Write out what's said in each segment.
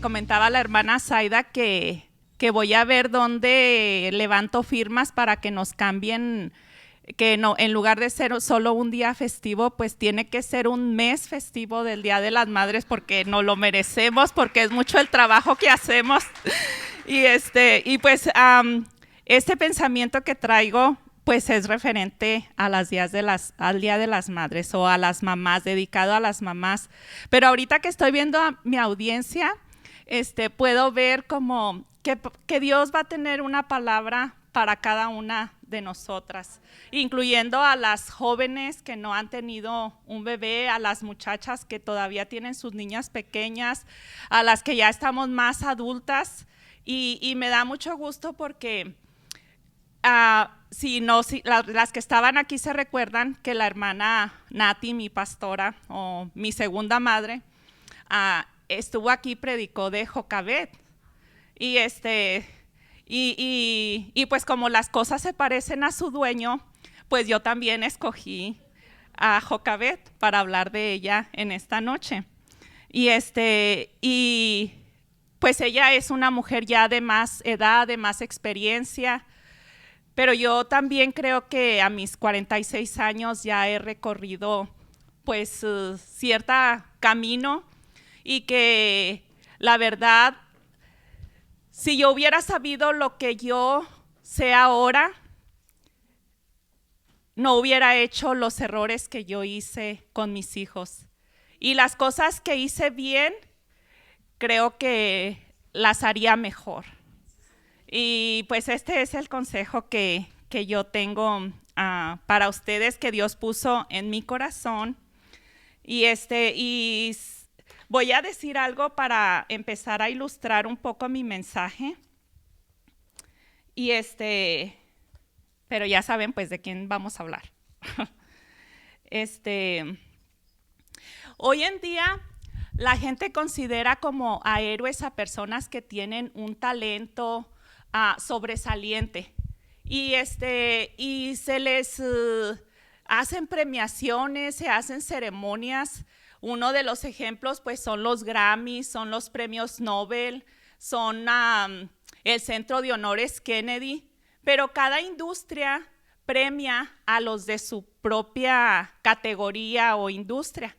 comentaba la hermana Zaida que voy a ver dónde levanto firmas para que nos cambien, que no, en lugar de ser solo un día festivo, pues tiene que ser un mes festivo del Día de las Madres, porque nos lo merecemos, porque es mucho el trabajo que hacemos. Y pues este pensamiento que traigo pues es referente a al Día de las Madres o a las mamás, dedicado a las mamás. Pero ahorita que estoy viendo a mi audiencia, puedo ver como que Dios va a tener una palabra para cada una de nosotras, incluyendo a las jóvenes que no han tenido un bebé, a las muchachas que todavía tienen sus niñas pequeñas, a las que ya estamos más adultas. Y me da mucho gusto porque las que estaban aquí se recuerdan que la hermana Nati, mi pastora o mi segunda madre, estuvo aquí y predicó de Jocabet. Y, y pues como las cosas se parecen a su dueño, pues yo también escogí a Jocabet para hablar de ella en esta noche. Y pues ella es una mujer ya de más edad, de más experiencia, pero yo también creo que a mis 46 años ya he recorrido pues cierto camino, y que la verdad, si yo hubiera sabido lo que yo sé ahora, no hubiera hecho los errores que yo hice con mis hijos. Y las cosas que hice bien, creo que las haría mejor. Y pues este es el consejo que yo tengo para ustedes, que Dios puso en mi corazón. Y voy a decir algo para empezar a ilustrar un poco mi mensaje. Y pero ya saben pues de quién vamos a hablar. Hoy en día la gente considera como a héroes a personas que tienen un talento sobresaliente, y se les hacen premiaciones, se hacen ceremonias. Uno de los ejemplos pues son los Grammys, son los premios Nobel, son el Centro de Honores Kennedy, pero cada industria premia a los de su propia categoría o industria.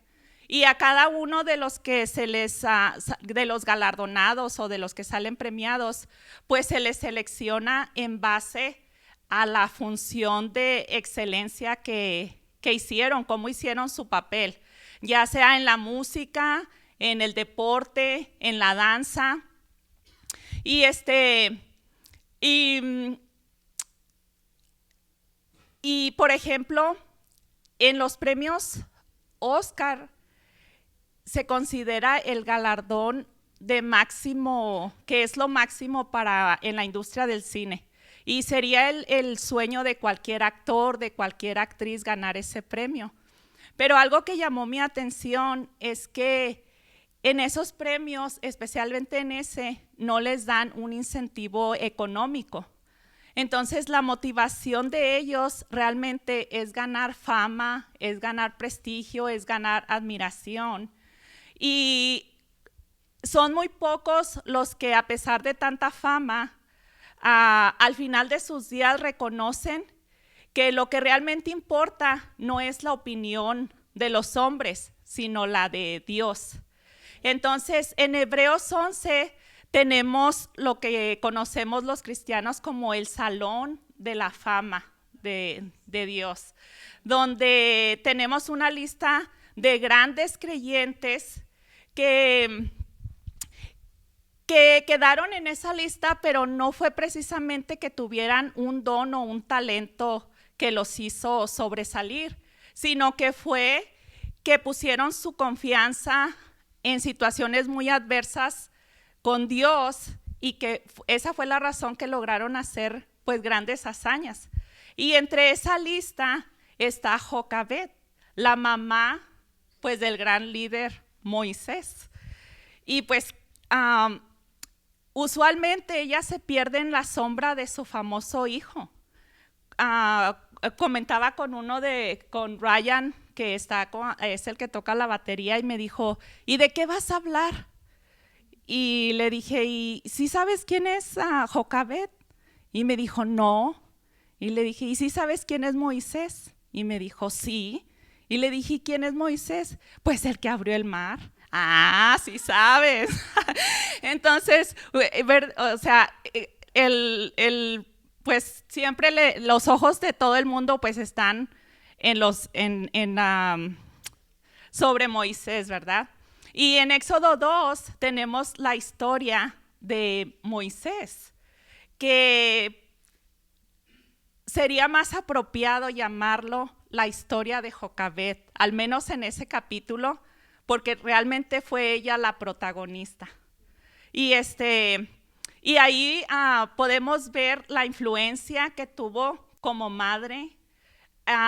Y a cada uno de los que de los galardonados o de los que salen premiados, pues se les selecciona en base a la función de excelencia que hicieron, cómo hicieron su papel, ya sea en la música, en el deporte, en la danza. Y por ejemplo, en los premios Oscar se considera el galardón de máximo, que es lo máximo en la industria del cine. Y sería el sueño de cualquier actor, de cualquier actriz, ganar ese premio. Pero algo que llamó mi atención es que en esos premios, especialmente en ese, no les dan un incentivo económico. Entonces la motivación de ellos realmente es ganar fama, es ganar prestigio, es ganar admiración. Y son muy pocos los que, a pesar de tanta fama, al final de sus días reconocen que lo que realmente importa no es la opinión de los hombres, sino la de Dios. Entonces, en Hebreos 11 tenemos lo que conocemos los cristianos como el Salón de la Fama de Dios, donde tenemos una lista de grandes creyentes que quedaron en esa lista, pero no fue precisamente que tuvieran un don o un talento que los hizo sobresalir, sino que fue que pusieron su confianza en situaciones muy adversas con Dios, y que esa fue la razón que lograron hacer pues grandes hazañas. Y entre esa lista está Jocabet, la mamá pues del gran líder Moisés. Y pues usualmente ella se pierde en la sombra de su famoso hijo. Comentaba con Ryan, que es el que toca la batería, y me dijo, ¿y de qué vas a hablar? y le dije, ¿y sí sabes quién es Jocabet? Y me dijo, no. Y le dije, ¿y sí sabes quién es Moisés? Y me dijo, sí. Y le dije, ¿quién es Moisés? Pues el que abrió el mar. Ah, sí sabes. Entonces, o sea, pues siempre los ojos de todo el mundo pues están sobre Moisés, ¿verdad? Y en Éxodo 2 tenemos la historia de Moisés, que sería más apropiado llamarlo la historia de Jocabet, al menos en ese capítulo, porque realmente fue ella la protagonista. Y, y ahí podemos ver la influencia que tuvo como madre,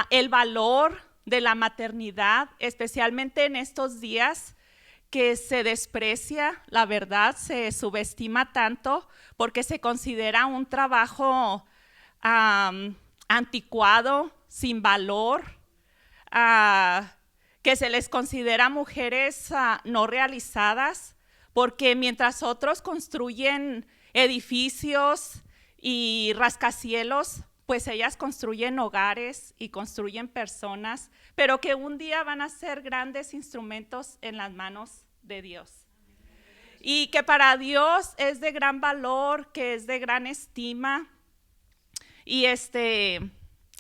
el valor de la maternidad, especialmente en estos días que se desprecia, la verdad, se subestima tanto porque se considera un trabajo anticuado, sin valor, que se les considera mujeres no realizadas, porque mientras otros construyen edificios y rascacielos, pues ellas construyen hogares y construyen personas, pero que un día van a ser grandes instrumentos en las manos de Dios. Y que para Dios es de gran valor, que es de gran estima. Y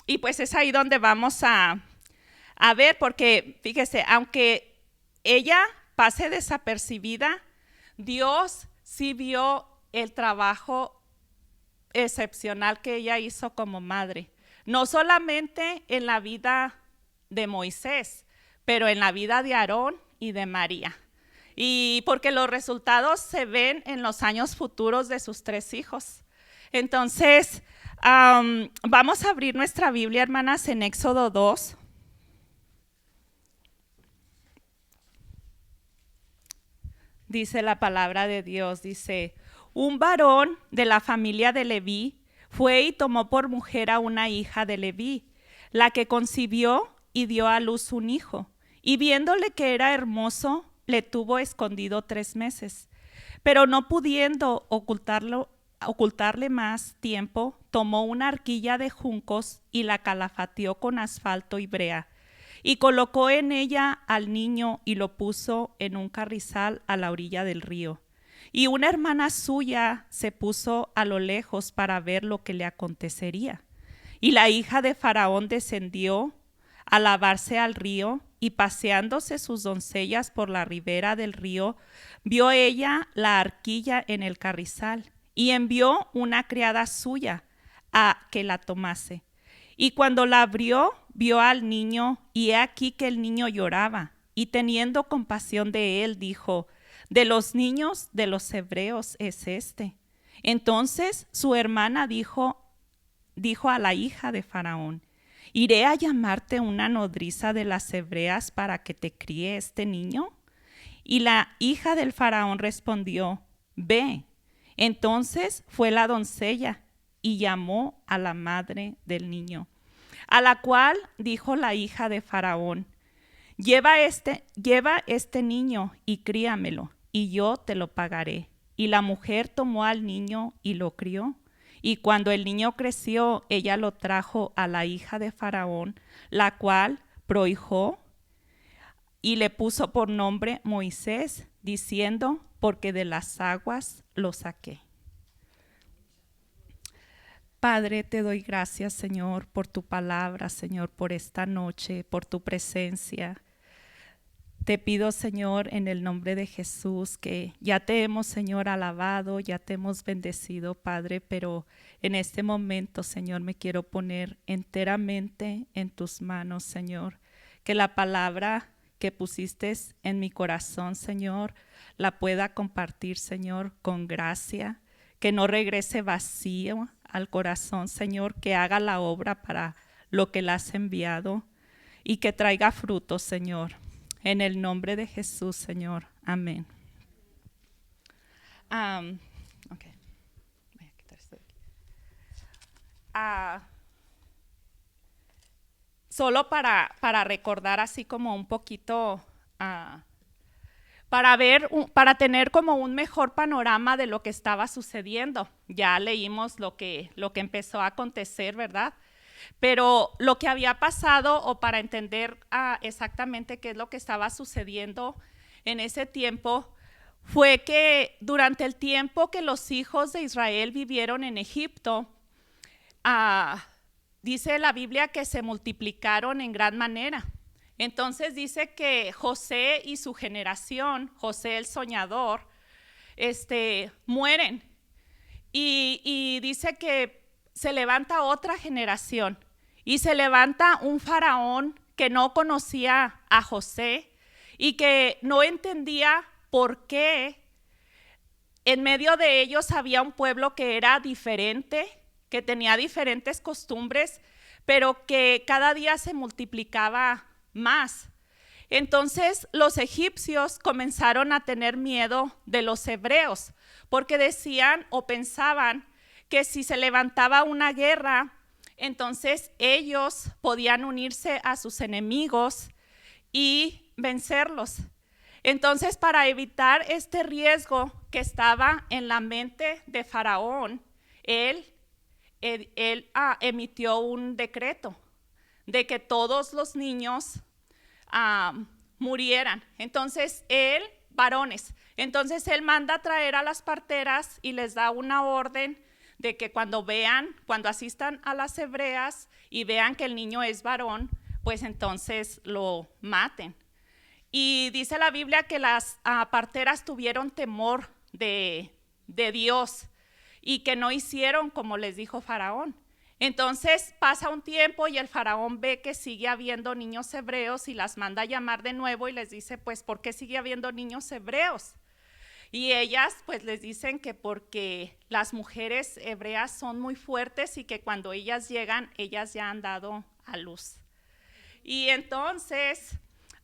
y pues es ahí donde vamos a ver, porque fíjese, aunque ella pase desapercibida, Dios sí vio el trabajo excepcional que ella hizo como madre, no solamente en la vida de Moisés, pero en la vida de Aarón y de María. Y porque los resultados se ven en los años futuros de sus 3 hijos. Entonces, vamos a abrir nuestra Biblia, hermanas, en Éxodo 2. Dice la palabra de Dios, dice: un varón de la familia de Leví fue y tomó por mujer a una hija de Leví, la que concibió y dio a luz un hijo. Y viéndole que era hermoso, le tuvo escondido 3 meses. Pero no pudiendo ocultarle más tiempo, tomó una arquilla de juncos y la calafateó con asfalto y brea. Y colocó en ella al niño y lo puso en un carrizal a la orilla del río. Y una hermana suya se puso a lo lejos para ver lo que le acontecería. Y la hija de Faraón descendió a lavarse al río, y paseándose sus doncellas por la ribera del río, vio ella la arquilla en el carrizal, y envió una criada suya a que la tomase. Y cuando la abrió, vio al niño, y he aquí que el niño lloraba. Y teniendo compasión de él, dijo: de los niños de los hebreos es este. Entonces su hermana dijo a la hija de Faraón: ¿iré a llamarte una nodriza de las hebreas para que te críe este niño? Y la hija del Faraón respondió: ve. Entonces fue la doncella y llamó a la madre del niño, a la cual dijo la hija de Faraón: lleva este niño y críamelo, y yo te lo pagaré. Y la mujer tomó al niño y lo crió. Y cuando el niño creció, ella lo trajo a la hija de Faraón, la cual prohijó y le puso por nombre Moisés, diciendo: porque de las aguas lo saqué. Padre, te doy gracias, Señor, por tu palabra, Señor, por esta noche, por tu presencia. Te pido, Señor, en el nombre de Jesús, que ya te hemos, Señor, alabado, ya te hemos bendecido, Padre, pero en este momento, Señor, me quiero poner enteramente en tus manos, Señor. Que la palabra que pusiste en mi corazón, Señor, la pueda compartir, Señor, con gracia. Que no regrese vacío al corazón, Señor, que haga la obra para lo que la has enviado y que traiga fruto, Señor. En el nombre de Jesús, Señor. Amén. Okay. Voy a quitar esto de aquí. Solo para recordar así como un poquito, para tener como un mejor panorama de lo que estaba sucediendo. Ya leímos lo que empezó a acontecer, ¿verdad? Pero lo que había pasado, o para entender exactamente qué es lo que estaba sucediendo en ese tiempo, fue que durante el tiempo que los hijos de Israel vivieron en Egipto, dice la Biblia que se multiplicaron en gran manera. Entonces dice que José y su generación, José el soñador, mueren. Y dice que se levanta otra generación y se levanta un faraón que no conocía a José y que no entendía por qué en medio de ellos había un pueblo que era diferente, que tenía diferentes costumbres, pero que cada día se multiplicaba más. Entonces los egipcios comenzaron a tener miedo de los hebreos, porque decían o pensaban que si se levantaba una guerra, entonces ellos podían unirse a sus enemigos y vencerlos. Entonces, para evitar este riesgo que estaba en la mente de Faraón, él emitió un decreto de que todos los niños murieran. Entonces varones, entonces él manda a traer a las parteras y les da una orden de que cuando asistan a las hebreas y vean que el niño es varón, pues entonces lo maten. Y dice la Biblia que las parteras tuvieron temor de Dios y que no hicieron como les dijo Faraón. Entonces pasa un tiempo y el faraón ve que sigue habiendo niños hebreos y las manda a llamar de nuevo y les dice, pues, ¿por qué sigue habiendo niños hebreos? Y ellas pues les dicen que porque las mujeres hebreas son muy fuertes y que cuando ellas llegan, ellas ya han dado a luz. Y entonces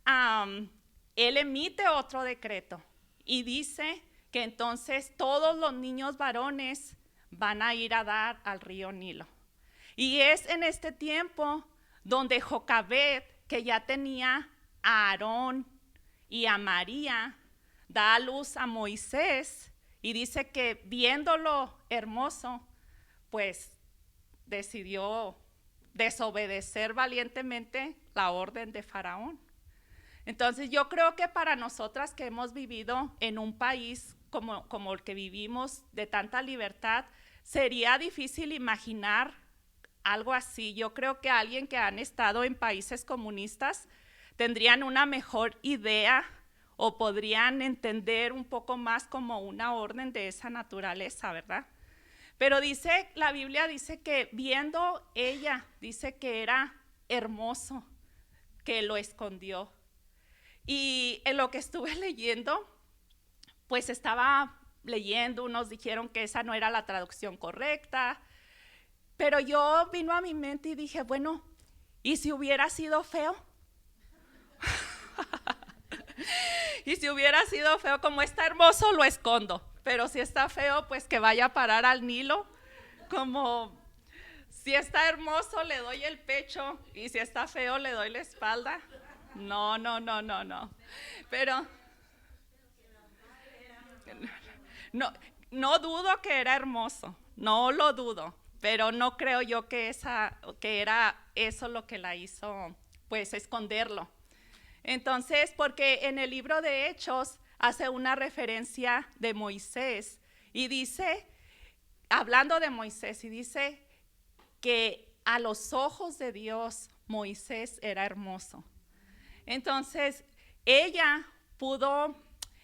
él emite otro decreto y dice que entonces todos los niños varones van a ir a dar al río Nilo. Y es en este tiempo donde Jocabed, que ya tenía a Aarón y a María, da a luz a Moisés y dice que viéndolo hermoso, pues decidió desobedecer valientemente la orden de Faraón. Entonces yo creo que para nosotras que hemos vivido en un país como el que vivimos de tanta libertad, sería difícil imaginar algo así. Yo creo que alguien que han estado en países comunistas tendrían una mejor idea o podrían entender un poco más como una orden de esa naturaleza, ¿verdad? Pero la Biblia dice que viendo ella, dice que era hermoso, que lo escondió. Y en lo que estuve leyendo, pues estaba leyendo, unos dijeron que esa no era la traducción correcta, pero yo vino a mi mente y dije, bueno, ¿y si hubiera sido feo? Y si hubiera sido feo, como está hermoso, lo escondo. Pero si está feo, pues que vaya a parar al Nilo. Como si está hermoso, le doy el pecho. Y si está feo, le doy la espalda. No. Pero no dudo que era hermoso. No lo dudo. Pero no creo yo que era eso lo que la hizo, pues, esconderlo. Entonces, porque en el libro de Hechos hace una referencia de Moisés y dice, hablando de Moisés, y dice que a los ojos de Dios Moisés era hermoso. Entonces, ella pudo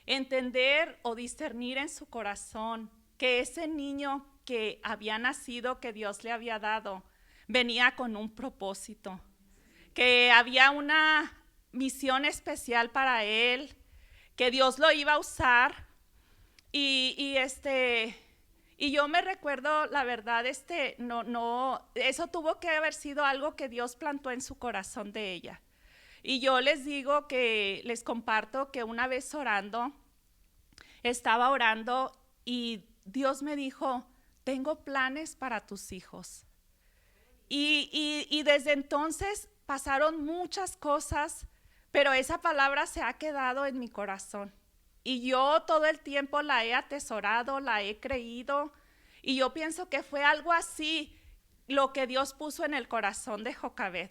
entender o discernir en su corazón que ese niño que había nacido, que Dios le había dado, venía con un propósito, que había una misión especial para él, que Dios lo iba a usar. Y yo me recuerdo, la verdad, eso tuvo que haber sido algo que Dios plantó en su corazón de ella. Y yo les comparto que una vez estaba orando y Dios me dijo, tengo planes para tus hijos. Y desde entonces pasaron muchas cosas, pero esa palabra se ha quedado en mi corazón. Y yo todo el tiempo la he atesorado, la he creído, y yo pienso que fue algo así lo que Dios puso en el corazón de Jocabed.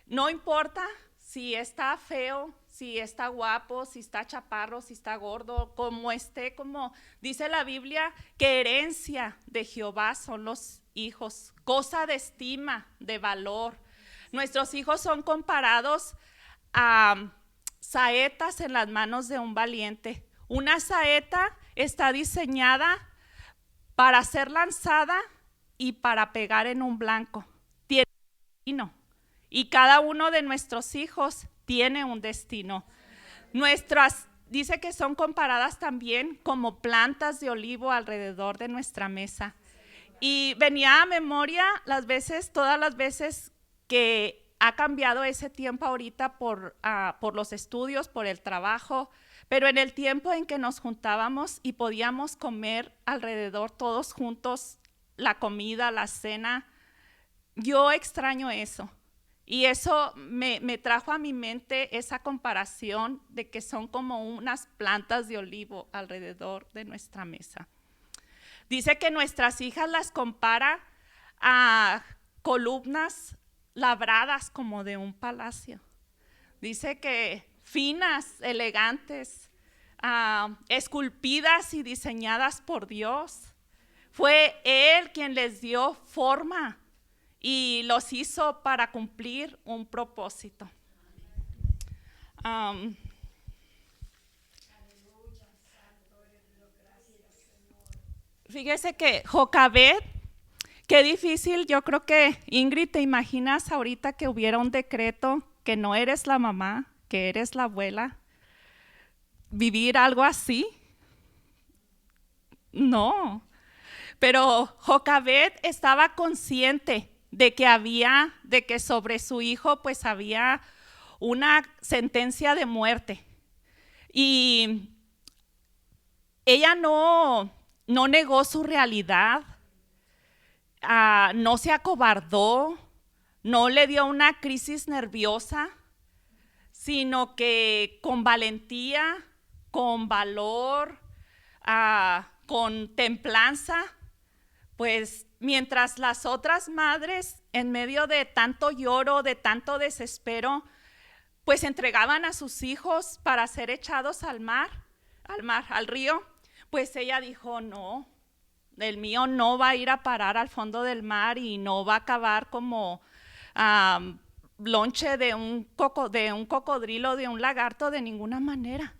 No importa si está feo, si está guapo, si está chaparro, si está gordo, como esté, como dice la Biblia, que herencia de Jehová son los hijos, cosa de estima, de valor. Nuestros hijos son comparados a saetas en las manos de un valiente. Una saeta está diseñada para ser lanzada y para pegar en un blanco. Tiene un destino. Y cada uno de nuestros hijos tiene un destino. Dice que son comparadas también como plantas de olivo alrededor de nuestra mesa. Y venía a memoria todas las veces que ha cambiado ese tiempo ahorita por los estudios, por el trabajo, pero en el tiempo en que nos juntábamos y podíamos comer alrededor todos juntos la comida, la cena, yo extraño eso. Y eso me trajo a mi mente esa comparación de que son como unas plantas de olivo alrededor de nuestra mesa. Dice que nuestras hijas las compara a columnas labradas como de un palacio. Dice que finas, elegantes, esculpidas y diseñadas por Dios. Fue Él quien les dio forma y los hizo para cumplir un propósito. Fíjese que Jocabed, qué difícil, yo creo que Ingrid, ¿te imaginas ahorita que hubiera un decreto que no eres la mamá, que eres la abuela? ¿Vivir algo así? No, pero Jocabed estaba consciente de que sobre su hijo pues había una sentencia de muerte. Y ella no negó su realidad, no se acobardó, no le dio una crisis nerviosa, sino que con valentía, con valor, con templanza, pues mientras las otras madres en medio de tanto lloro, de tanto desespero, pues entregaban a sus hijos para ser echados al río, pues ella dijo, no, el mío no va a ir a parar al fondo del mar y no va a acabar como lonche de un cocodrilo, de un lagarto, de ninguna manera.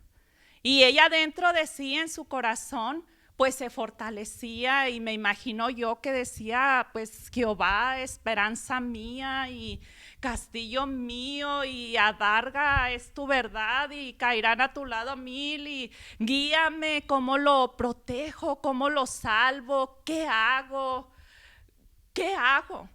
Y ella dentro de sí, en su corazón, pues se fortalecía, y me imagino yo que decía, pues Jehová, esperanza mía y castillo mío, y adarga es tu verdad, y caerán a tu lado 1000, y guíame, cómo lo protejo, cómo lo salvo, ¿qué hago? ¿Qué hago?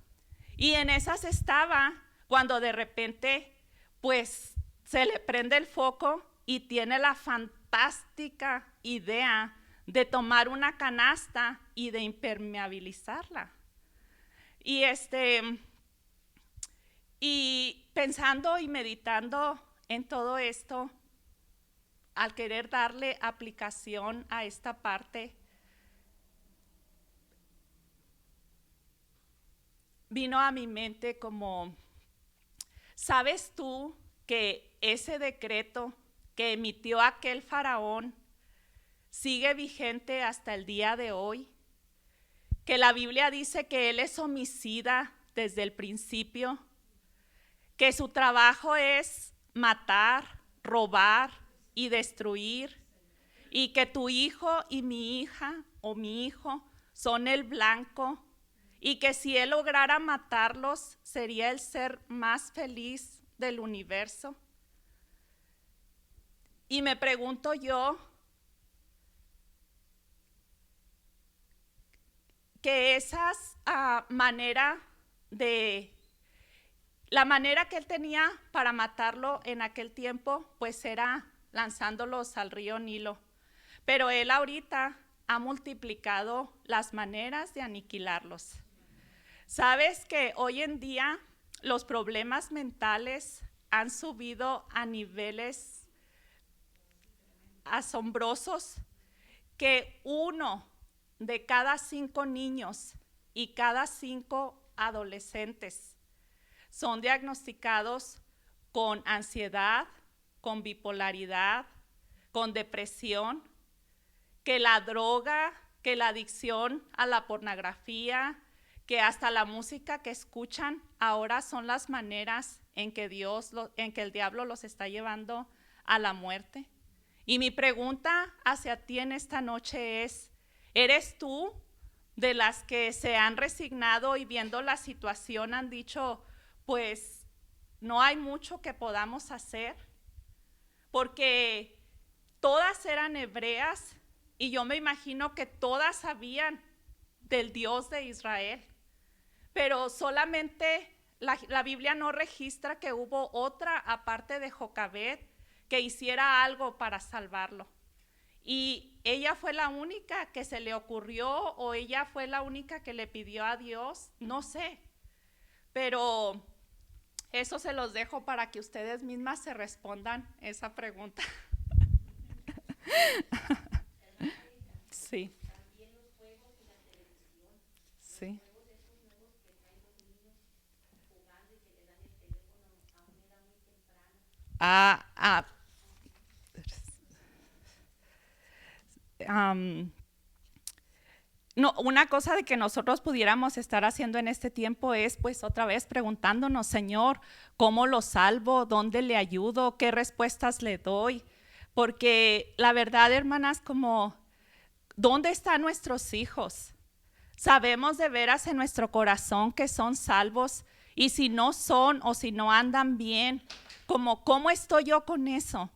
Y en esas estaba cuando de repente pues se le prende el foco y tiene la fantástica idea de tomar una canasta y de impermeabilizarla. Y pensando y meditando en todo esto, al querer darle aplicación a esta parte, vino a mi mente como, ¿sabes tú que ese decreto que emitió aquel faraón sigue vigente hasta el día de hoy? Que la Biblia dice que él es homicida desde el principio, que su trabajo es matar, robar y destruir, y que tu hijo y mi hija o mi hijo son el blanco, y que si él lograra matarlos sería el ser más feliz del universo. Y me pregunto yo, que la manera que él tenía para matarlo en aquel tiempo, pues era lanzándolos al río Nilo. Pero él ahorita ha multiplicado las maneras de aniquilarlos. ¿Sabes que hoy en día los problemas mentales han subido a niveles asombrosos que 1 de cada 5 niños y cada 5 adolescentes son diagnosticados con ansiedad, con bipolaridad, con depresión, que la droga, que la adicción a la pornografía, que hasta la música que escuchan ahora son las maneras en que el diablo los está llevando a la muerte. Y mi pregunta hacia ti en esta noche es, ¿eres tú de las que se han resignado y viendo la situación han dicho, pues no hay mucho que podamos hacer? Porque todas eran hebreas y yo me imagino que todas sabían del Dios de Israel, pero solamente la Biblia no registra que hubo otra aparte de Jocabed que hiciera algo para salvarlo. Y ella fue la única que se le ocurrió o ella fue la única que le pidió a Dios, no sé, pero eso se los dejo para que ustedes mismas se respondan esa pregunta. Sí. Sí. Ah, ah, no, una cosa de que nosotros pudiéramos estar haciendo en este tiempo es pues otra vez preguntándonos, Señor, ¿cómo lo salvo? ¿Dónde le ayudo? ¿Qué respuestas le doy? Porque la verdad, hermanas, como, ¿dónde están nuestros hijos? Sabemos de veras en nuestro corazón que son salvos y si no son o si no andan bien, como, ¿cómo estoy yo con eso?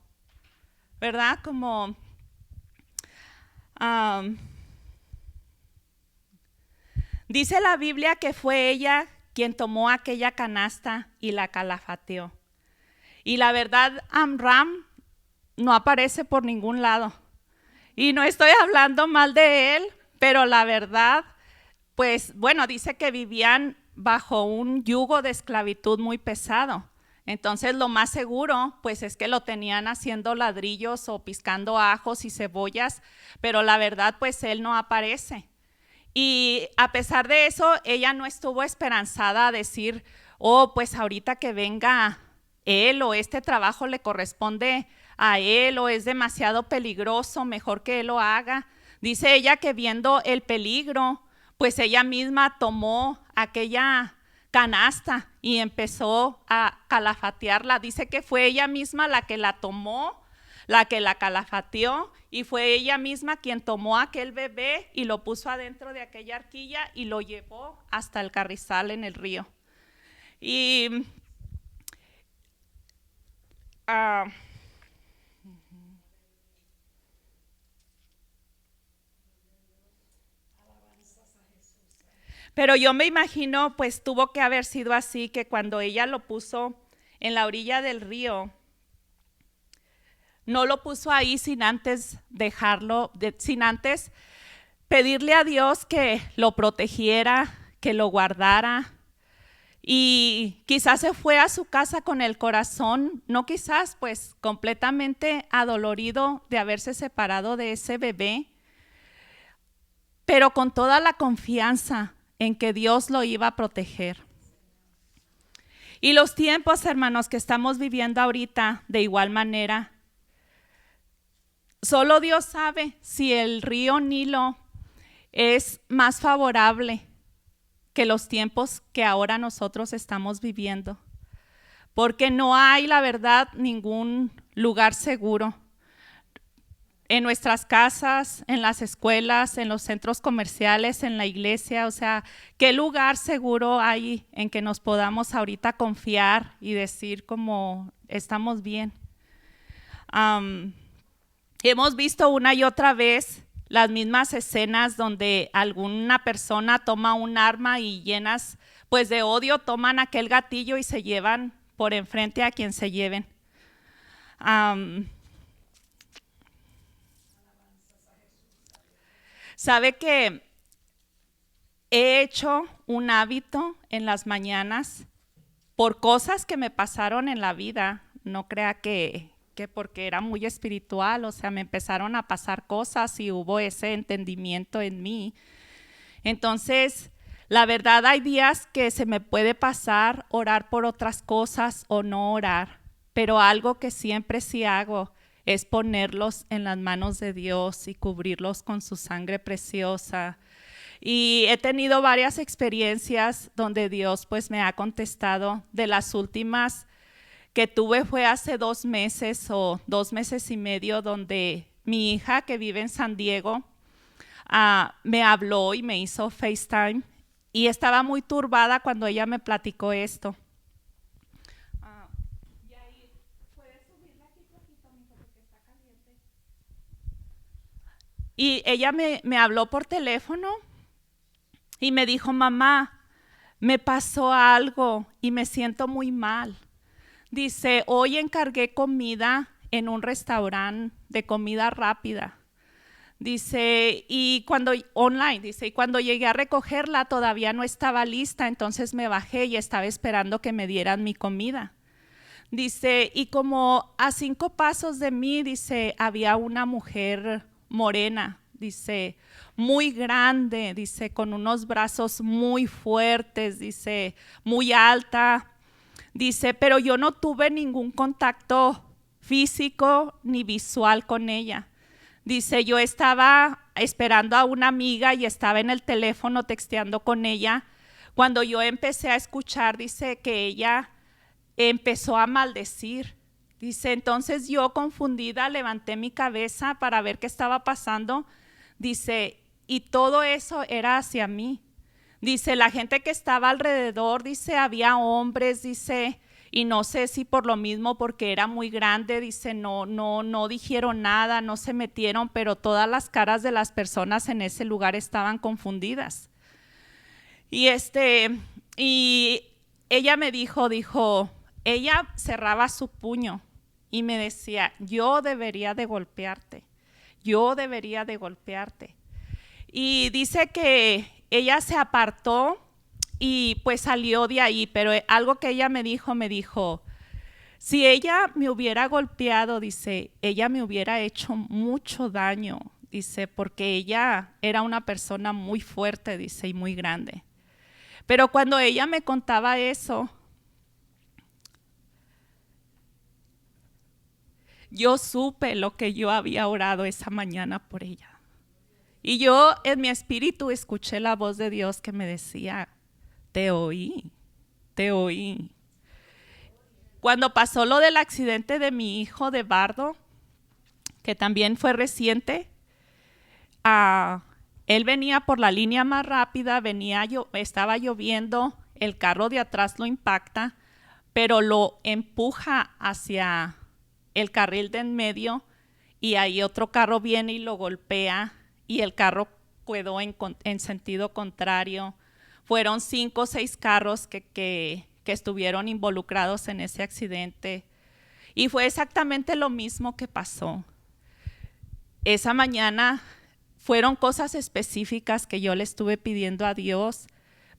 ¿Verdad? Como... dice la Biblia que fue ella quien tomó aquella canasta y la calafateó. Y la verdad, Amram no aparece por ningún lado. Y no estoy hablando mal de él, pero la verdad, pues bueno, dice que vivían bajo un yugo de esclavitud muy pesado. Entonces lo más seguro pues es que lo tenían haciendo ladrillos o piscando ajos y cebollas, pero la verdad pues él no aparece. Y a pesar de eso, ella no estuvo esperanzada a decir, oh, pues ahorita que venga él o este trabajo le corresponde a él o es demasiado peligroso, mejor que él lo haga. Dice ella que viendo el peligro, pues ella misma tomó aquella canasta y empezó a calafatearla. Dice que fue ella misma la que la tomó, la que la calafateó, y fue ella misma quien tomó a aquel bebé y lo puso adentro de aquella arquilla y lo llevó hasta el Carrizal en el río. Y pero yo me imagino, pues tuvo que haber sido así, que cuando ella lo puso en la orilla del río, no lo puso ahí sin antes dejarlo, sin antes pedirle a Dios que lo protegiera, que lo guardara. Y quizás se fue a su casa con el corazón, no quizás, pues completamente adolorido de haberse separado de ese bebé, pero con toda la confianza en que Dios lo iba a proteger. Y los tiempos, hermanos, que estamos viviendo ahorita, de igual manera, solo Dios sabe si el río Nilo es más favorable que los tiempos que ahora nosotros estamos viviendo, porque no hay, la verdad, ningún lugar seguro. En nuestras casas, en las escuelas, en los centros comerciales, en la iglesia, o sea, ¿qué lugar seguro hay en que nos podamos ahorita confiar y decir como estamos bien? Hemos visto una y otra vez las mismas escenas donde alguna persona toma un arma y llenas pues de odio, toman aquel gatillo y se llevan por enfrente a quien se lleven. Sabe que he hecho un hábito en las mañanas por cosas que me pasaron en la vida. No crea que que porque era muy espiritual, o sea, me empezaron a pasar cosas y hubo ese entendimiento en mí. Entonces, la verdad hay días que se me puede pasar orar por otras cosas o no orar, pero algo que siempre sí hago es ponerlos en las manos de Dios y cubrirlos con su sangre preciosa. Y he tenido varias experiencias donde Dios pues me ha contestado. De las últimas que tuve fue hace 2 meses o 2 meses y medio, donde mi hija que vive en San Diego me habló y me hizo FaceTime y estaba muy turbada cuando ella me platicó esto. Y ahí, ¿puedes subirla aquí poquito, mijo, porque está caliente? Y ella me habló por teléfono y me dijo, mamá, me pasó algo y me siento muy mal. Dice, hoy encargué comida en un restaurante de comida rápida. Dice, y cuando llegué a recogerla todavía no estaba lista, entonces me bajé y estaba esperando que me dieran mi comida. Dice, y como a 5 pasos de mí, dice, había una mujer morena, dice, muy grande, dice, con unos brazos muy fuertes, dice, muy alta, dice, pero yo no tuve ningún contacto físico ni visual con ella. Dice, yo estaba esperando a una amiga y estaba en el teléfono texteando con ella cuando yo empecé a escuchar, dice, que ella empezó a maldecir. Dice, entonces yo confundida levanté mi cabeza para ver qué estaba pasando. Dice, y todo eso era hacia mí. Dice, la gente que estaba alrededor, dice, había hombres, dice, y no sé si por lo mismo, porque era muy grande, dice, no dijeron nada, no se metieron, pero todas las caras de las personas en ese lugar estaban confundidas. Y ella me dijo, ella cerraba su puño y me decía, yo debería de golpearte. Y dice que ella se apartó y pues salió de ahí, pero algo que ella me dijo, si ella me hubiera golpeado, dice, ella me hubiera hecho mucho daño, dice, porque ella era una persona muy fuerte, dice, y muy grande. Pero cuando ella me contaba eso, yo supe lo que yo había orado esa mañana por ella. Y yo en mi espíritu escuché la voz de Dios que me decía, te oí. Cuando pasó lo del accidente de mi hijo de Bardo, que también fue reciente, él venía por la línea más rápida, estaba lloviendo, el carro de atrás lo impacta, pero lo empuja hacia el carril de en medio y ahí otro carro viene y lo golpea y el carro quedó en sentido contrario. Fueron 5 o 6 carros que estuvieron involucrados en ese accidente. Y fue exactamente lo mismo que pasó. Esa mañana fueron cosas específicas que yo le estuve pidiendo a Dios,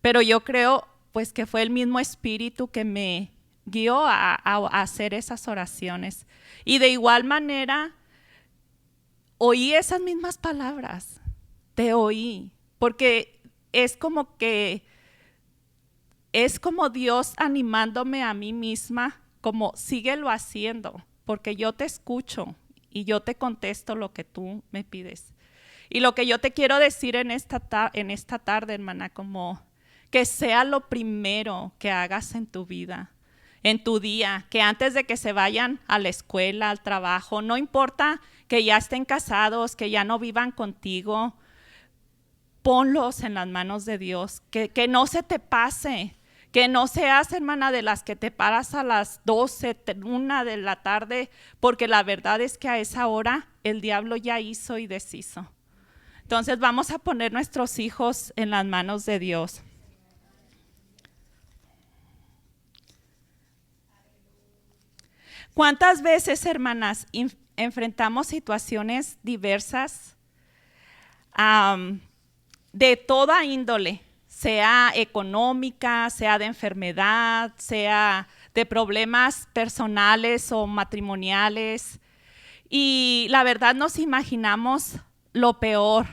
pero yo creo pues que fue el mismo espíritu que me guió a hacer esas oraciones. Y de igual manera, oí esas mismas palabras, te oí, porque es como Dios animándome a mí misma, como síguelo haciendo, porque yo te escucho y yo te contesto lo que tú me pides. Y lo que yo te quiero decir en esta tarde, hermana, como que sea lo primero que hagas en tu vida, en tu día, que antes de que se vayan a la escuela, al trabajo, no importa que ya estén casados, que ya no vivan contigo, ponlos en las manos de Dios, que no se te pase, que no seas, hermana, de las que te paras a las 12, 1 de la tarde, porque la verdad es que a esa hora el diablo ya hizo y deshizo. Entonces vamos a poner nuestros hijos en las manos de Dios. ¿Cuántas veces, hermanas, enfrentamos situaciones diversas de toda índole, sea económica, sea de enfermedad, sea de problemas personales o matrimoniales. Y la verdad nos imaginamos lo peor.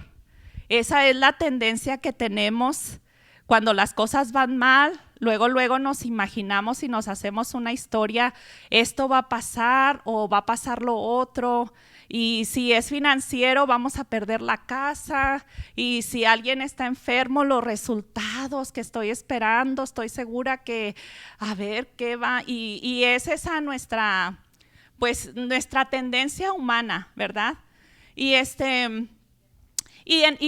Esa es la tendencia que tenemos cuando las cosas van mal. Luego nos imaginamos y nos hacemos una historia, esto va a pasar o va a pasar lo otro, y si es financiero vamos a perder la casa, y si alguien está enfermo, los resultados que estoy esperando, estoy segura que a ver qué va, y es esa nuestra, pues nuestra tendencia humana, ¿verdad? Y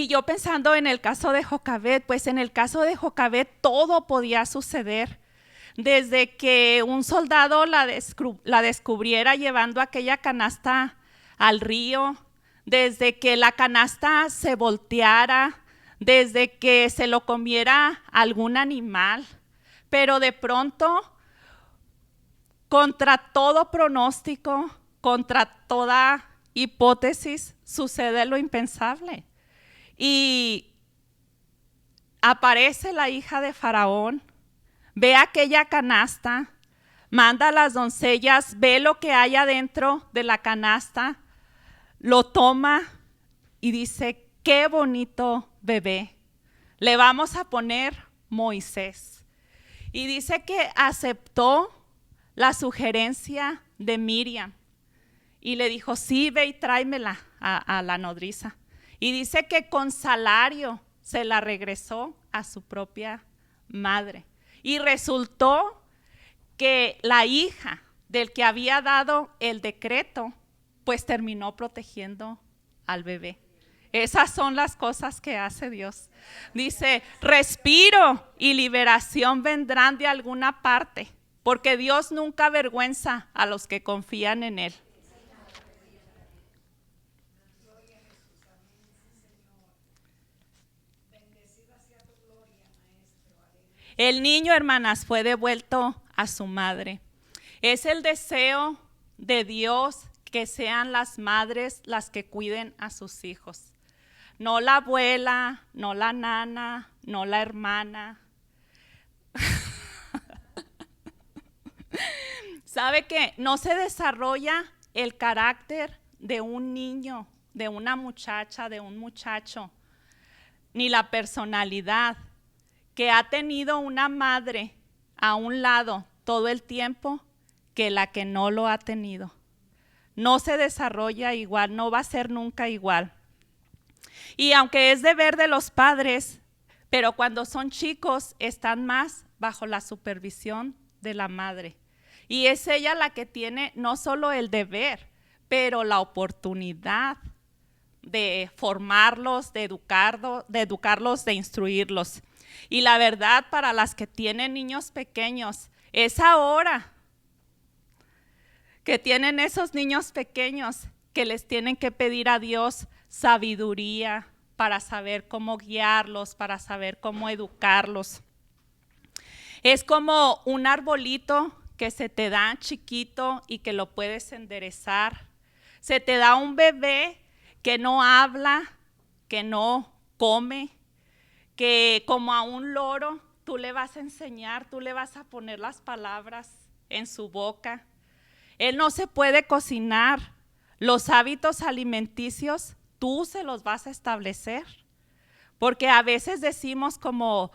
yo pensando en el caso de Jocabed, pues en el caso de Jocabed todo podía suceder. Desde que un soldado la descubriera llevando aquella canasta al río, desde que la canasta se volteara, desde que se lo comiera algún animal. Pero de pronto, contra todo pronóstico, contra toda hipótesis, sucede lo impensable. Y aparece la hija de Faraón, ve aquella canasta, manda a las doncellas, ve lo que hay adentro de la canasta, lo toma y dice, qué bonito bebé, le vamos a poner Moisés. Y dice que aceptó la sugerencia de Miriam y le dijo, sí, ve y tráemela a la nodriza. Y dice que con salario se la regresó a su propia madre. Y resultó que la hija del que había dado el decreto, pues terminó protegiendo al bebé. Esas son las cosas que hace Dios. Dice, respiro y liberación vendrán de alguna parte, porque Dios nunca avergüenza a los que confían en Él. El niño, hermanas, fue devuelto a su madre. Es el deseo de Dios que sean las madres las que cuiden a sus hijos. No la abuela, no la nana, no la hermana. ¿Sabe qué? No se desarrolla el carácter de un niño, de una muchacha, de un muchacho, ni la personalidad que ha tenido una madre a un lado todo el tiempo que la que no lo ha tenido. No se desarrolla igual, no va a ser nunca igual. Y aunque es deber de los padres, pero cuando son chicos están más bajo la supervisión de la madre. Y es ella la que tiene no solo el deber, pero la oportunidad de formarlos, de educarlos, de instruirlos. Y la verdad, para las que tienen niños pequeños, es ahora que tienen esos niños pequeños que les tienen que pedir a Dios sabiduría para saber cómo guiarlos, para saber cómo educarlos. Es como un arbolito que se te da chiquito y que lo puedes enderezar. Se te da un bebé que no habla, que no come, que como a un loro tú le vas a enseñar, tú le vas a poner las palabras en su boca. Él no se puede cocinar. Los hábitos alimenticios tú se los vas a establecer. Porque a veces decimos como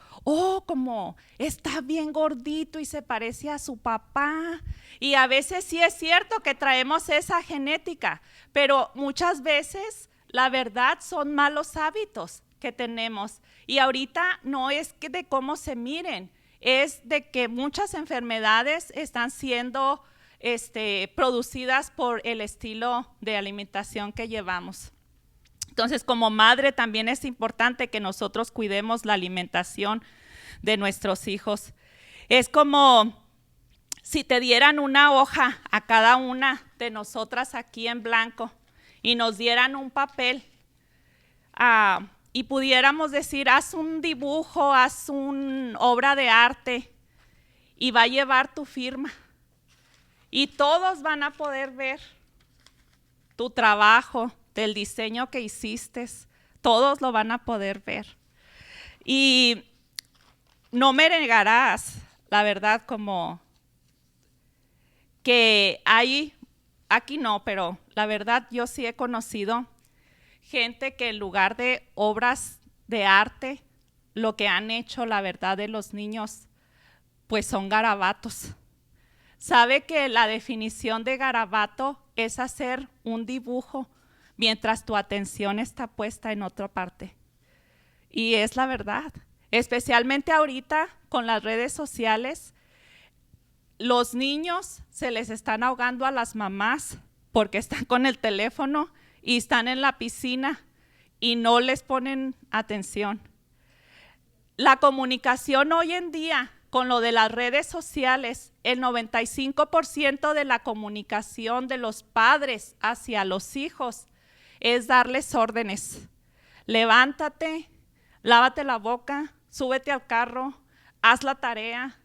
está bien gordito y se parece a su papá. Y a veces sí es cierto que traemos esa genética, pero muchas veces la verdad son malos hábitos que tenemos. Y ahorita no es que de cómo se miren, es de que muchas enfermedades están siendo producidas por el estilo de alimentación que llevamos. Entonces, como madre también es importante que nosotros cuidemos la alimentación de nuestros hijos. Es como si te dieran una hoja a cada una de nosotras aquí en blanco y nos dieran un papel y pudiéramos decir, haz un dibujo, haz una obra de arte y va a llevar tu firma. Y todos van a poder ver tu trabajo, del diseño que hiciste, todos lo van a poder ver. Y no me negarás, la verdad, como que hay, aquí no, pero la verdad yo sí he conocido gente que en lugar de obras de arte, lo que han hecho, la verdad, de los niños, pues son garabatos. Sabe que la definición de garabato es hacer un dibujo mientras tu atención está puesta en otra parte. Y es la verdad. Especialmente ahorita con las redes sociales, los niños se les están ahogando a las mamás porque están con el teléfono y están en la piscina y no les ponen atención. La comunicación hoy en día con lo de las redes sociales, el 95% de la comunicación de los padres hacia los hijos es darles órdenes. Levántate, lávate la boca, súbete al carro, haz la tarea,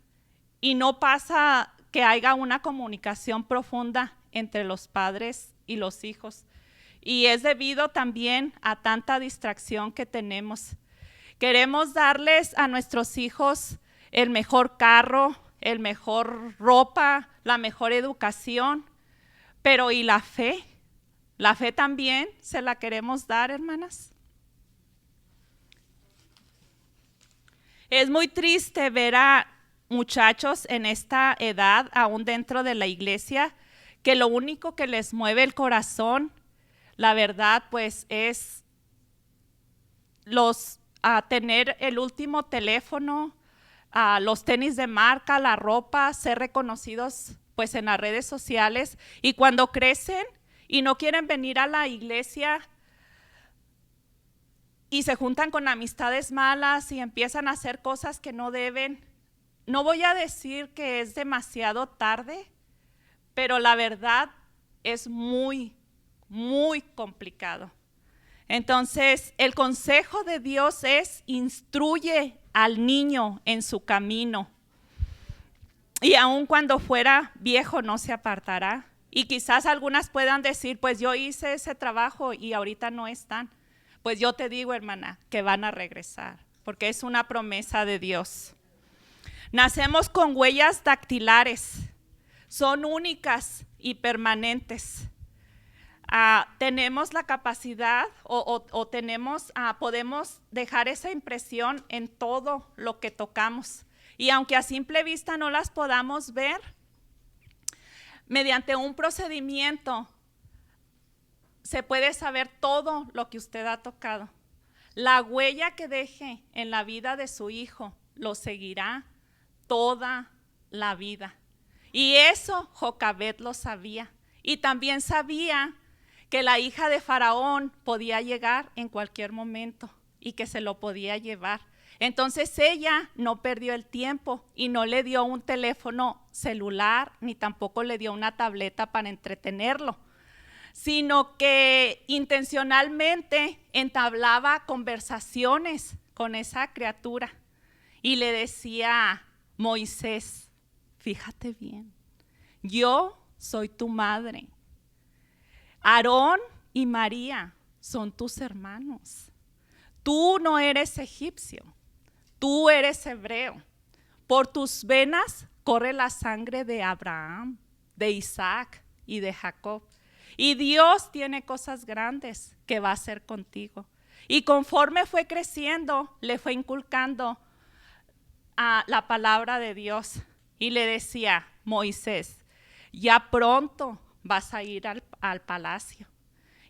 y no pasa que haya una comunicación profunda entre los padres y los hijos. Y es debido también a tanta distracción que tenemos. Queremos darles a nuestros hijos el mejor carro, el mejor ropa, la mejor educación, pero ¿y la fe? ¿La fe también se la queremos dar, hermanas? Es muy triste ver a muchachos en esta edad, aún dentro de la iglesia, que lo único que les mueve el corazón, la verdad, pues es tener el último teléfono, los tenis de marca, la ropa, ser reconocidos pues en las redes sociales, y cuando crecen y no quieren venir a la iglesia y se juntan con amistades malas y empiezan a hacer cosas que no deben. No voy a decir que es demasiado tarde, pero la verdad es muy, muy complicado. Entonces, el consejo de Dios es: instruye al niño en su camino, y aun cuando fuera viejo no se apartará. Y quizás algunas puedan decir, pues yo hice ese trabajo y ahorita no están. Pues yo te digo, hermana, que van a regresar, porque es una promesa de Dios. Nacemos con huellas dactilares, son únicas y permanentes. Tenemos la capacidad podemos dejar esa impresión en todo lo que tocamos. Y aunque a simple vista no las podamos ver, mediante un procedimiento se puede saber todo lo que usted ha tocado. La huella que deje en la vida de su hijo lo seguirá toda la vida. Y eso Jocabed lo sabía. Y también sabía que la hija de Faraón podía llegar en cualquier momento y que se lo podía llevar. Entonces ella no perdió el tiempo y no le dio un teléfono celular, ni tampoco le dio una tableta para entretenerlo, sino que intencionalmente entablaba conversaciones con esa criatura y le decía: Moisés, fíjate bien, yo soy tu madre, Aarón y María son tus hermanos, tú no eres egipcio, tú eres hebreo, por tus venas corre la sangre de Abraham, de Isaac y de Jacob, y Dios tiene cosas grandes que va a hacer contigo. Y conforme fue creciendo, le fue inculcando a la palabra de Dios y le decía: Moisés, ya pronto vas a ir al palacio,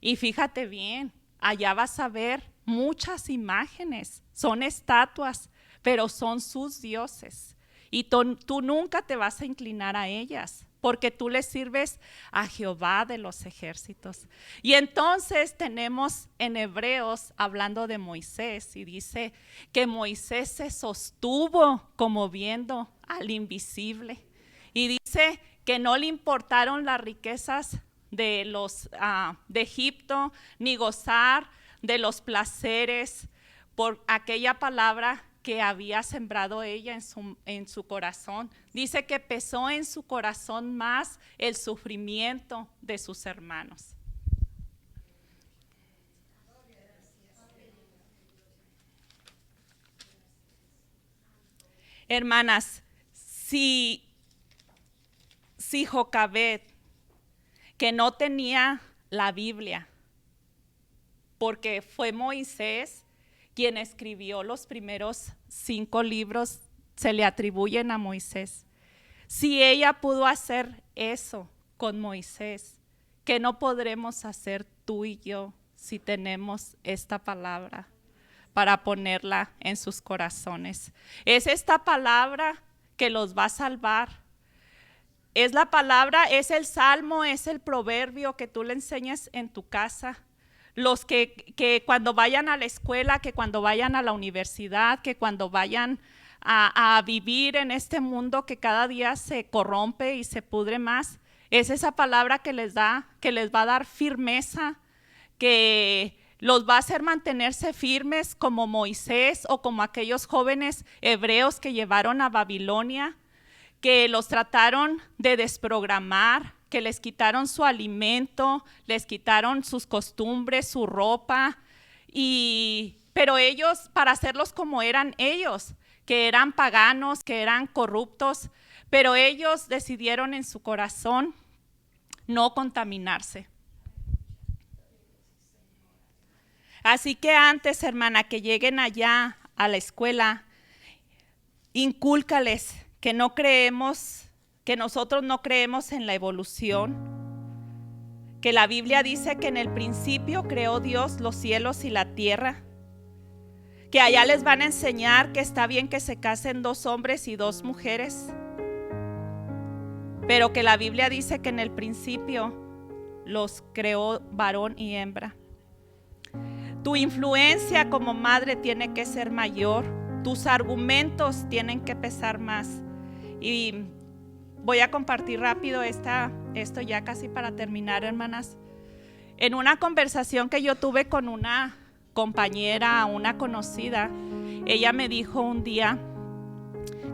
y fíjate bien, allá vas a ver muchas imágenes, son estatuas, pero son sus dioses, y tú nunca te vas a inclinar a ellas, porque tú le sirves a Jehová de los ejércitos. Y entonces tenemos en Hebreos, hablando de Moisés, y dice que Moisés se sostuvo como viendo al invisible, y dice que no le importaron las riquezas de Egipto, ni gozar de los placeres, por aquella palabra que había sembrado ella en su corazón. Dice que pesó en su corazón más el sufrimiento de sus hermanos. Hermanas, si si Jocabed, que no tenía la Biblia, porque fue Moisés quien escribió los primeros 5 libros, se le atribuyen a Moisés. Si ella pudo hacer eso con Moisés, ¿qué no podremos hacer tú y yo si tenemos esta palabra para ponerla en sus corazones? Es esta palabra que los va a salvar. Es la palabra, es el salmo, es el proverbio que tú le enseñas en tu casa. Los que cuando vayan a la escuela, que cuando vayan a la universidad, que cuando vayan a vivir en este mundo que cada día se corrompe y se pudre más, es esa palabra que les va a dar firmeza, que los va a hacer mantenerse firmes como Moisés o como aquellos jóvenes hebreos que llevaron a Babilonia, que los trataron de desprogramar, que les quitaron su alimento, les quitaron sus costumbres, su ropa, pero ellos, para hacerlos como eran ellos, que eran paganos, que eran corruptos, pero ellos decidieron en su corazón no contaminarse. Así que antes, hermana, que lleguen allá a la escuela, incúlcales que no creemos, que nosotros no creemos en la evolución, que la Biblia dice que en el principio creó Dios los cielos y la tierra, que allá les van a enseñar que está bien que se casen 2 hombres y 2 mujeres, pero que la Biblia dice que en el principio los creó varón y hembra. Tu influencia como madre tiene que ser mayor, tus argumentos tienen que pesar más. Y voy a compartir rápido esto ya casi para terminar, hermanas. En una conversación que yo tuve con una compañera, una conocida, ella me dijo un día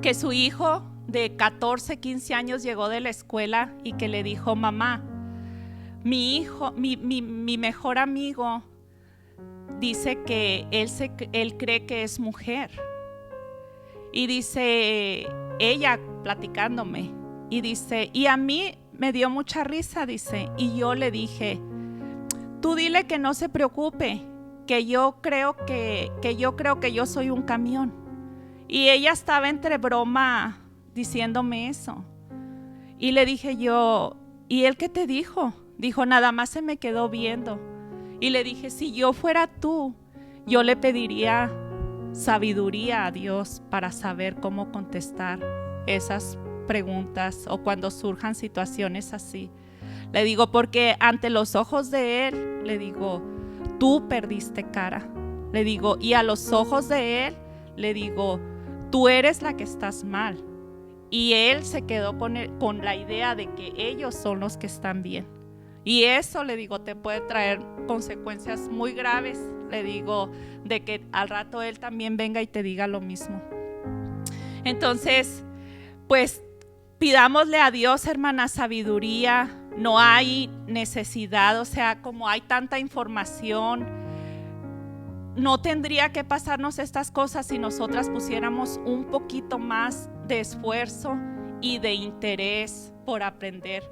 que su hijo de 14, 15 años llegó de la escuela y que le dijo: mamá, mi hijo, mi mejor amigo dice que él cree que es mujer. Y dice ella platicándome, y dice, y a mí me dio mucha risa, dice, y yo le dije, tú dile que no se preocupe, que yo creo que yo soy un camión. Y ella estaba entre broma diciéndome eso. Y le dije yo, ¿y él qué te dijo? Dijo, nada más se me quedó viendo. Y le dije, si yo fuera tú, yo le pediría sabiduría a Dios para saber cómo contestar esas preguntas o cuando surjan situaciones así. Le digo, porque ante los ojos de Él, le digo, tú perdiste cara. Le digo, y a los ojos de Él, le digo, tú eres la que estás mal. Y Él se quedó con la idea de que ellos son los que están bien. Y eso, le digo, te puede traer consecuencias muy graves. Le digo, de que al rato Él también venga y te diga lo mismo. Entonces, pues pidámosle a Dios, hermana, sabiduría. No hay necesidad, o sea, como hay tanta información, no tendría que pasarnos estas cosas si nosotras pusiéramos un poquito más de esfuerzo y de interés por aprender.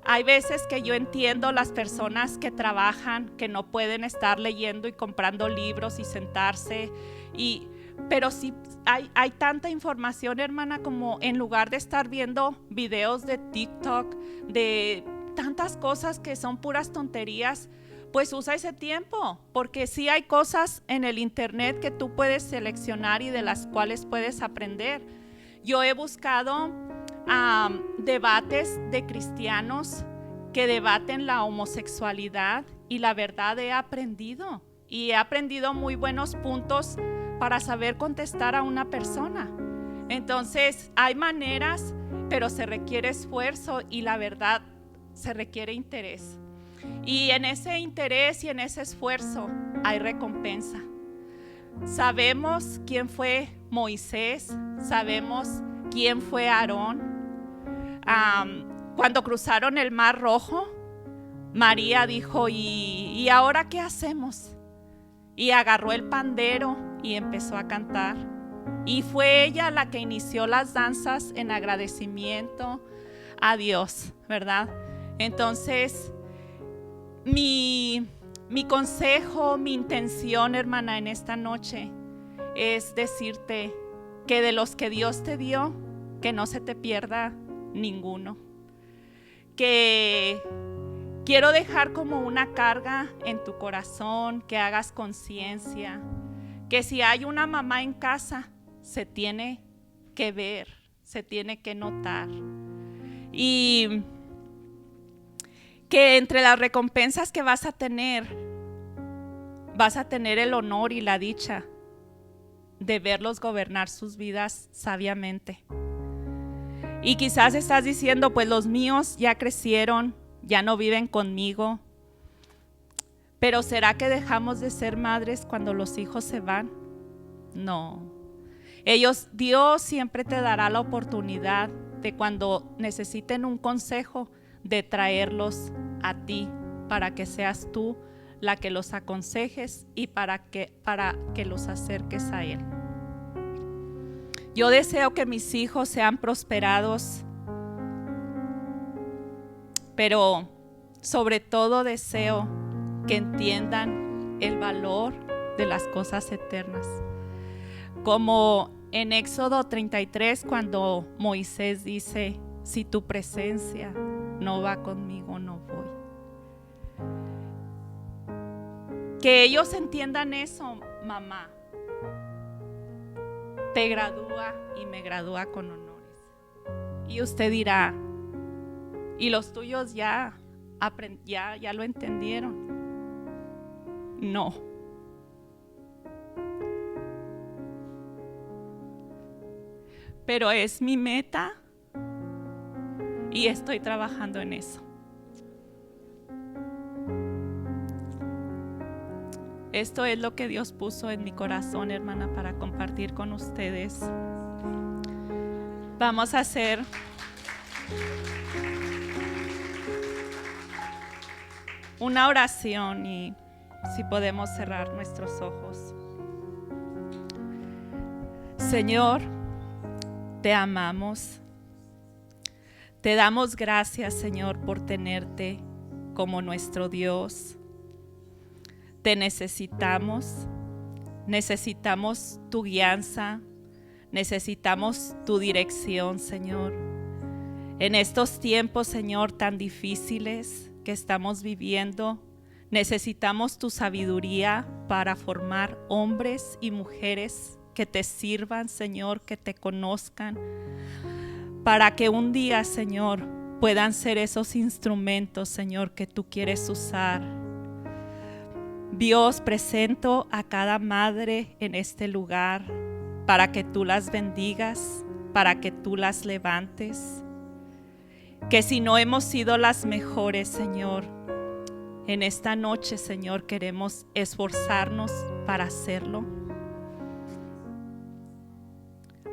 Hay veces que yo entiendo las personas que trabajan, que no pueden estar leyendo y comprando libros y sentarse, pero sí hay tanta información, hermana, como en lugar de estar viendo videos de TikTok, de tantas cosas que son puras tonterías, pues usa ese tiempo, porque sí hay cosas en el internet que tú puedes seleccionar y de las cuales puedes aprender. Yo he buscado debates de cristianos que debaten la homosexualidad y la verdad he aprendido muy buenos puntos para saber contestar a una persona. Entonces hay maneras, pero se requiere esfuerzo y la verdad se requiere interés. Y en ese interés y en ese esfuerzo hay recompensa. Sabemos quién fue Moisés, sabemos quién fue Aarón. Cuando cruzaron el Mar Rojo, María dijo, ¿y ahora qué hacemos? Y agarró el pandero y empezó a cantar. Y fue ella la que inició las danzas en agradecimiento a Dios, ¿verdad? Entonces, mi consejo, mi intención, hermana, en esta noche es decirte que de los que Dios te dio, que no se te pierda ninguno. Que quiero dejar como una carga en tu corazón, que hagas conciencia, que si hay una mamá en casa, se tiene que ver, se tiene que notar. Y que entre las recompensas que vas a tener el honor y la dicha de verlos gobernar sus vidas sabiamente. Y quizás estás diciendo, pues los míos ya crecieron, ya no viven conmigo. Pero ¿será que dejamos de ser madres cuando los hijos se van? No. Dios siempre te dará la oportunidad de, cuando necesiten un consejo, de traerlos a ti para que seas tú la que los aconsejes y para que los acerques a Él. Yo deseo que mis hijos sean prosperados, pero sobre todo deseo que entiendan el valor de las cosas eternas. Como en Éxodo 33, cuando Moisés dice, si tu presencia no va conmigo, no voy. Que ellos entiendan eso, mamá. Te gradúa y me gradúa con honores. Y usted dirá, ¿y los tuyos ya lo entendieron? No. Pero es mi meta y estoy trabajando en eso. Esto es lo que Dios puso en mi corazón, hermana, para compartir con ustedes. Vamos a hacer una oración y si podemos cerrar nuestros ojos. Señor, te amamos. Te damos gracias, Señor, por tenerte como nuestro Dios. Te necesitamos tu guianza, necesitamos tu dirección, Señor. En estos tiempos, Señor, tan difíciles que estamos viviendo, necesitamos tu sabiduría para formar hombres y mujeres que te sirvan, Señor, que te conozcan, para que un día, Señor, puedan ser esos instrumentos, Señor, que tú quieres usar. Dios, presento a cada madre en este lugar para que tú las bendigas, para que tú las levantes. Que si no hemos sido las mejores, Señor, en esta noche, Señor, queremos esforzarnos para hacerlo.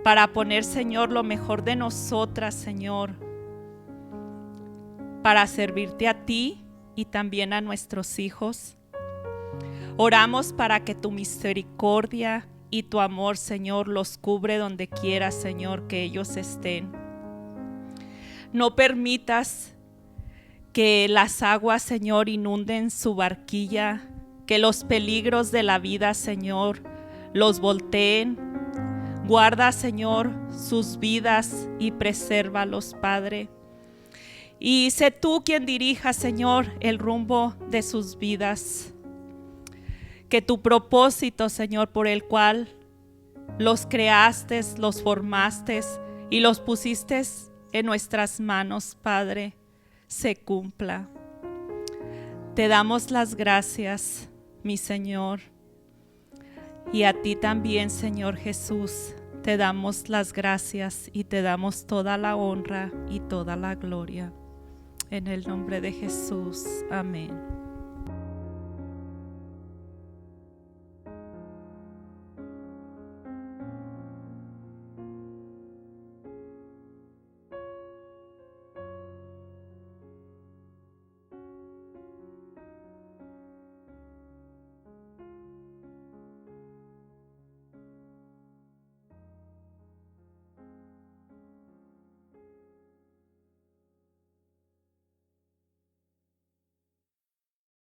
Para poner, Señor, lo mejor de nosotras, Señor, para servirte a ti y también a nuestros hijos. Oramos para que tu misericordia y tu amor, Señor, los cubre donde quiera, Señor, que ellos estén. No permitas que las aguas, Señor, inunden su barquilla, que los peligros de la vida, Señor, los volteen. Guarda, Señor, sus vidas y presérvalos, Padre. Y sé tú quien dirija, Señor, el rumbo de sus vidas. Que tu propósito, Señor, por el cual los creaste, los formaste y los pusiste en nuestras manos, Padre, se cumpla. Te damos las gracias, mi Señor. Y a ti también, Señor Jesús, te damos las gracias y te damos toda la honra y toda la gloria. En el nombre de Jesús. Amén.